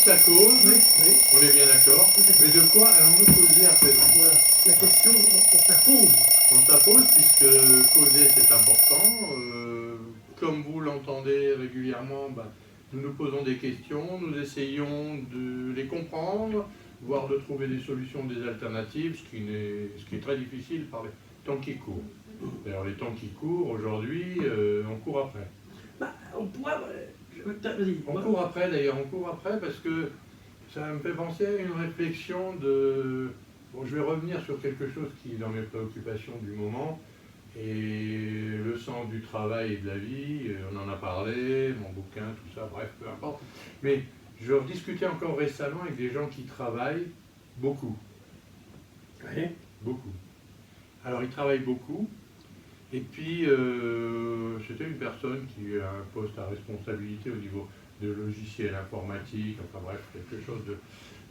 sa cause, Oui, oui. on est bien d'accord, mais de quoi allons-nous causer à présent? Voilà, la question, on se la pose. On se la pose puisque causer c'est important. Comme vous l'entendez régulièrement, nous nous posons des questions, nous essayons de les comprendre, voire de trouver des solutions, des alternatives, ce qui est très difficile par les temps qui courent. D'ailleurs, les temps qui courent, aujourd'hui, on court après. On pourra... Vas-y. On court après, d'ailleurs, on court après parce que ça me fait penser à une réflexion de... Bon, je vais revenir sur quelque chose qui est dans mes préoccupations du moment, et le sens du travail et de la vie, on en a parlé, mon bouquin, tout ça, bref, peu importe. Mais je rediscutais encore récemment avec des gens qui travaillent beaucoup. Oui. Beaucoup. Alors, ils travaillent beaucoup, et puis c'était une personne qui a un poste à responsabilité au niveau de logiciels informatiques, enfin bref, quelque chose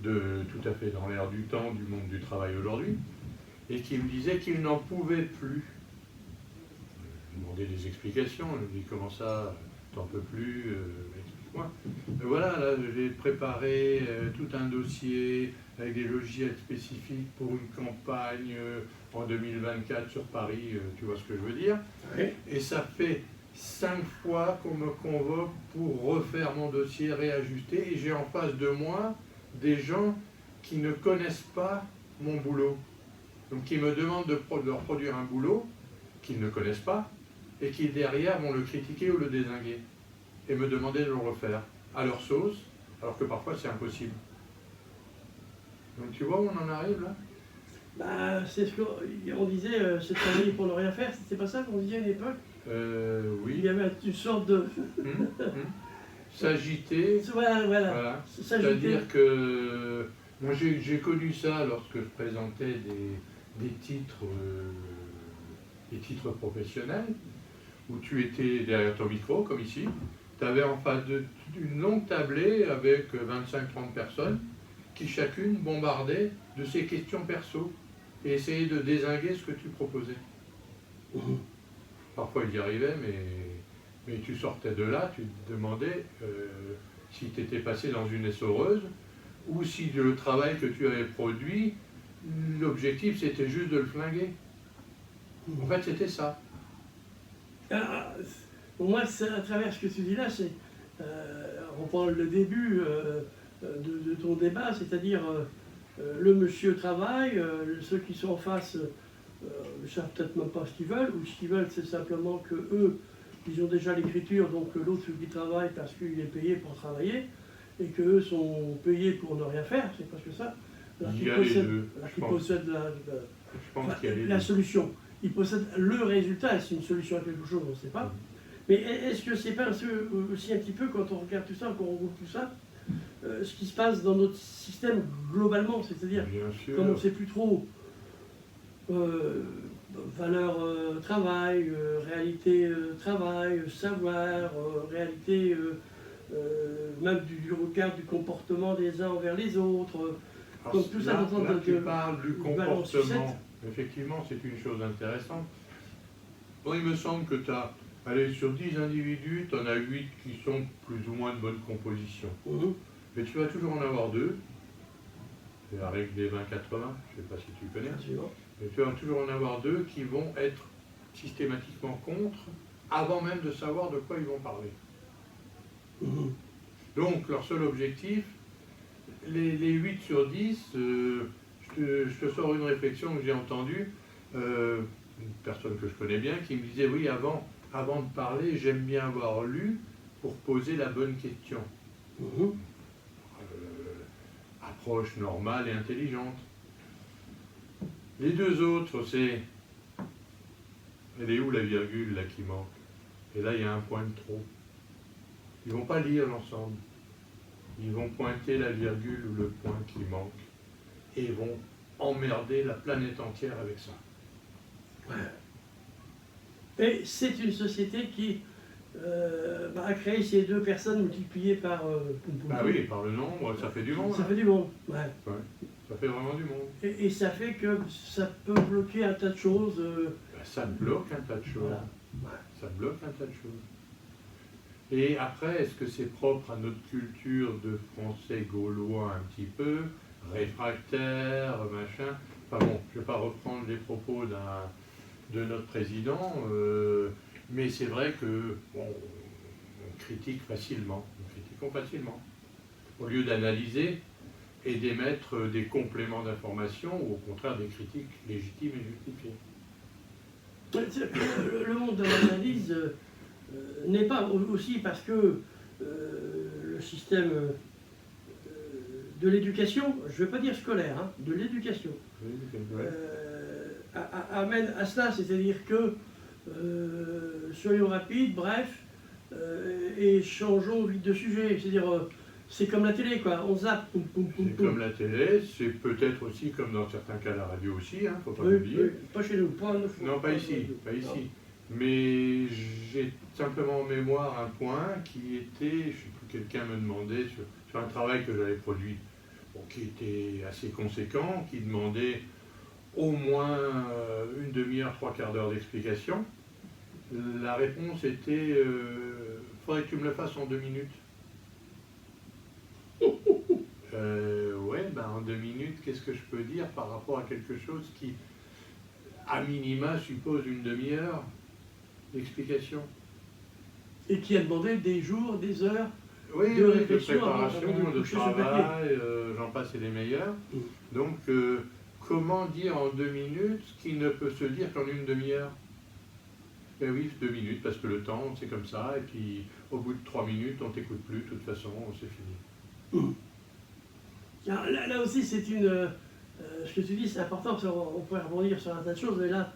de tout à fait dans l'air du temps, du monde du travail aujourd'hui, et qui me disait qu'il n'en pouvait plus. Je lui demandais des explications, je lui dis comment ça, t'en peux plus, explique-moi. Voilà, là j'ai préparé tout un dossier avec des logiciels spécifiques pour une campagne en 2024 sur Paris, tu vois ce que je veux dire. Oui. Et ça fait 5 fois qu'on me convoque pour refaire mon dossier, réajuster, et j'ai en face de moi des gens qui ne connaissent pas mon boulot. Donc qui me demandent de leur produire un boulot qu'ils ne connaissent pas, et qui derrière vont le critiquer ou le dézinguer, et me demander de le refaire, à leur sauce, alors que parfois c'est impossible. Donc tu vois où on en arrive là? C'est ce qu'on disait, c'est travailler pour ne rien faire, c'était pas ça qu'on disait à une époque? Oui. Il y avait une sorte de... S'agiter. Voilà. C'est-à-dire que moi j'ai connu ça lorsque je présentais des titres professionnels, où tu étais derrière ton micro, comme ici, tu avais en face d'une longue tablée avec 25-30 personnes qui chacune bombardait de ces questions perso et essayait de dézinguer ce que tu proposais. Parfois ils y arrivaient, mais tu sortais de là, tu te demandais si tu étais passé dans une essoreuse, ou si le travail que tu avais produit, l'objectif c'était juste de le flinguer. En fait c'était ça. Pour moi, à travers ce que tu dis là, c'est on prend le début de ton débat, c'est-à-dire le monsieur travaille, ceux qui sont en face ne savent peut-être même pas ce qu'ils veulent, ou ce qu'ils veulent c'est simplement que eux, ils ont déjà l'écriture, donc l'autre celui qui travaille parce qu'il est payé pour travailler, et qu'eux sont payés pour ne rien faire, c'est presque ça. Il y a les deux. Qui possèdent la solution. Ils possèdent le résultat, c'est une solution à quelque chose, on ne sait pas. Mais est-ce que c'est pas aussi un petit peu, quand on regarde tout ça, quand on regroupe tout ça, ce qui se passe dans notre système globalement, c'est-à-dire, comme on ne sait plus trop valeur travail, réalité travail, savoir, réalité même du regard du comportement des uns envers les autres, comme tout ça dans là, tu parles du comportement. Effectivement, c'est une chose intéressante. Bon, il me semble que tu as, allez, sur 10 individus, tu en as 8 qui sont plus ou moins de bonne composition. Mais tu vas toujours en avoir 2, c'est la règle des 20-80, je ne sais pas si tu connais, mais tu vas toujours en avoir 2 qui vont être systématiquement contre, avant même de savoir de quoi ils vont parler. Donc, leur seul objectif, les 8 sur 10, je te sors une réflexion que j'ai entendue, une personne que je connais bien, qui me disait, oui, avant de parler, j'aime bien avoir lu pour poser la bonne question. Approche normale et intelligente. Les 2 autres, c'est, elle est où la virgule là qui manque? Et là, il y a un point de trop. Ils ne vont pas lire l'ensemble. Ils vont pointer la virgule ou le point qui manque. Et ils vont emmerder la planète entière avec ça. Et c'est une société qui a créé ces 2 personnes multipliées par... oui, par le nombre, ça fait du monde. Ça fait du monde, ça fait vraiment du monde. Et ça fait que ça peut bloquer un tas de choses. Ça bloque un tas de choses. Ça bloque un tas de choses. Et après, est-ce que c'est propre à notre culture de français gaulois un petit peu, réfractaire, machin? Enfin bon, je ne vais pas reprendre les propos de notre président, mais c'est vrai que bon, on critique facilement, nous critiquons facilement. Au lieu d'analyser et d'émettre des compléments d'information ou au contraire des critiques légitimes et justifiées. Le monde de l'analyse n'est pas aussi parce que le système de l'éducation, je ne veux pas dire scolaire, hein, de l'éducation, amène à cela, c'est-à-dire que soyons rapides, bref, et changeons vite de sujet, c'est-à-dire c'est comme la télé, quoi, on zappe, poum, poum, poum, C'est comme la télé, c'est peut-être aussi comme dans certains cas la radio aussi, hein, faut pas l'oublier. Oui, pas chez nous, pas en Non, pas ici, pas ici. Mais j'ai simplement en mémoire un point qui était, je ne sais plus, quelqu'un me demandait sur un travail que j'avais produit, bon, qui était assez conséquent, qui demandait au moins une demi-heure, trois quarts d'heure d'explication. La réponse était faudrait que tu me le fasses en 2 minutes. Ouais, ben en 2 minutes, qu'est-ce que je peux dire par rapport à quelque chose qui, à minima, suppose une demi-heure d'explication? Et qui a demandé des jours, des heures oui, de oui, réflexion, de préparation, de travail, papier. j'en passe et des meilleurs. Donc, comment dire en 2 minutes ce qui ne peut se dire qu'en une demi-heure? Ben oui, 2 minutes, parce que le temps, c'est comme ça, et puis au bout de 3 minutes, on t'écoute plus, de toute façon, c'est fini. Alors, là aussi, c'est une... ce que tu dis, c'est important, parce qu'on pourrait rebondir sur un tas de choses, mais là,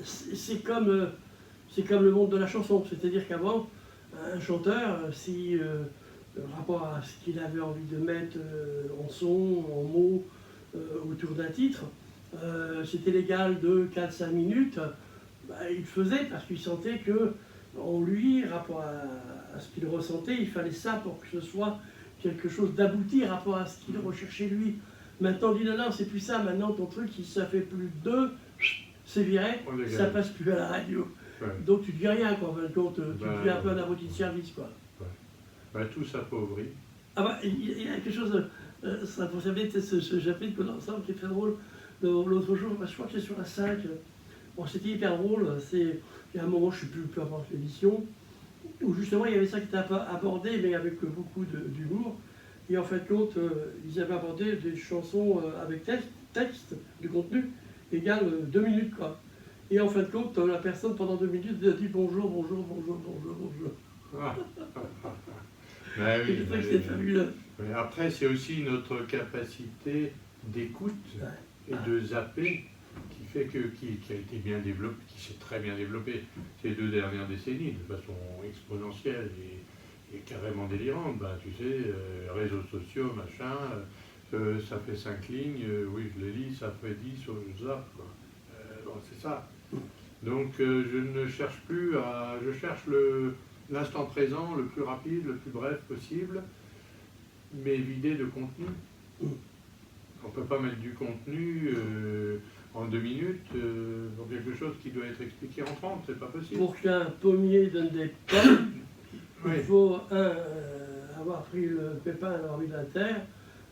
c'est comme le monde de la chanson, c'est-à-dire qu'avant, un chanteur, si rapport à ce qu'il avait envie de mettre en son, en mots, autour d'un titre, c'était l'égal de 4-5 minutes, bah, il faisait parce qu'il sentait que en lui, rapport à ce qu'il ressentait, il fallait ça pour que ce soit quelque chose d'abouti rapport à ce qu'il recherchait lui. Maintenant, on dit non, c'est plus ça, maintenant ton truc, si ça fait plus de, c'est viré, ça passe plus à la radio. Ouais. Donc tu ne dis rien, quoi, en fin de compte, tu deviens un peu un abruti de service, quoi. Ouais. Bah, tout s'appauvrit. Ah bah, il y a quelque chose, ça vous savez, ce chapitre qu'on a ensemble qui est très drôle. L'autre jour, bah, je crois que c'est sur la 5, bon, c'était hyper drôle, il y a un moment, je ne sais plus, peu importe l'émission, où justement il y avait ça qui était abordé, mais avec beaucoup d'humour. Et en fait, compte, ils avaient abordé des chansons avec texte, du contenu, égal 2 minutes, quoi. Et en fin de compte, la personne, pendant 2 minutes, a dit bonjour, bonjour, bonjour, bonjour, bonjour. Ben oui, je trouve que c'était fabuleux. Mais après, c'est aussi notre capacité d'écoute et de zapper qui a été bien développée, qui s'est très bien développée ces 2 dernières décennies, de façon exponentielle et carrément délirante. Ben, tu sais, réseaux sociaux, machin, ça fait 5 lignes, oui, je les lis, ça fait 10, je zappe, quoi. Bon, c'est ça. Donc, je ne cherche plus je cherche l'instant présent le plus rapide, le plus bref possible, mais vidé de contenu. On ne peut pas mettre du contenu en 2 minutes pour quelque chose qui doit être expliqué en 30, c'est pas possible. Pour qu'un pommier donne des pommes, oui. Il faut avoir pris le pépin à l'orbe de la terre,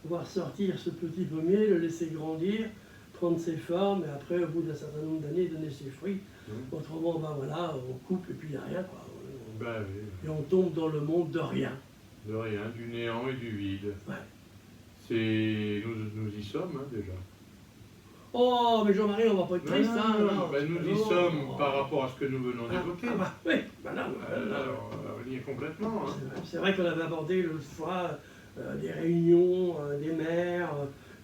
voir sortir ce petit pommier, le laisser grandir, prendre ses formes, et après, au bout d'un certain nombre d'années, donner ses fruits. Autrement, ben voilà, on coupe et puis il n'y a rien, quoi. Ben, oui. Et on tombe dans le monde de rien. De rien, du néant et du vide. Ouais. Nous y sommes, hein, déjà. Oh, mais Jean-Marie, on va pas être triste, hein. Ben, nous y sommes par rapport à ce que nous venons d'évoquer. Oui, ben là, on y est complètement. Hein. C'est vrai qu'on avait abordé l'autre fois des réunions, des maires.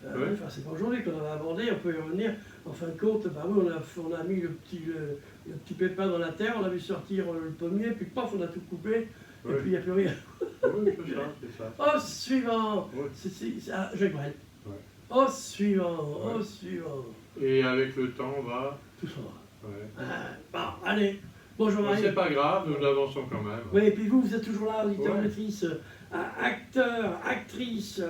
Enfin, c'est pas aujourd'hui qu'on avait abordé, on peut y revenir. En fin de compte, bah oui, on a mis le petit pépin dans la terre, on a vu sortir le pommier, puis paf, on a tout coupé, et puis il n'y a plus rien. Oui, c'est ça. Oh, suivant Jacques Brel. Ouais. Oh, suivant. Et avec le temps, on va... Tout s'en va. Ouais. Bon, allez. Bonjour Marie. C'est pas grave, nous avançons quand même. Oui, et puis vous êtes toujours là, auditeur, auditrice, acteur, actrice,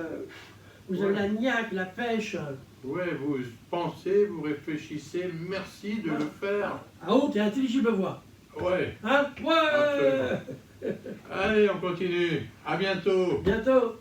vous avez la niaque, la pêche. Oui, vous pensez, vous réfléchissez, merci de le faire. À haute et intelligible voix. Ouais, Hein? Ouais! absolument. Allez, on continue. À bientôt. Bientôt!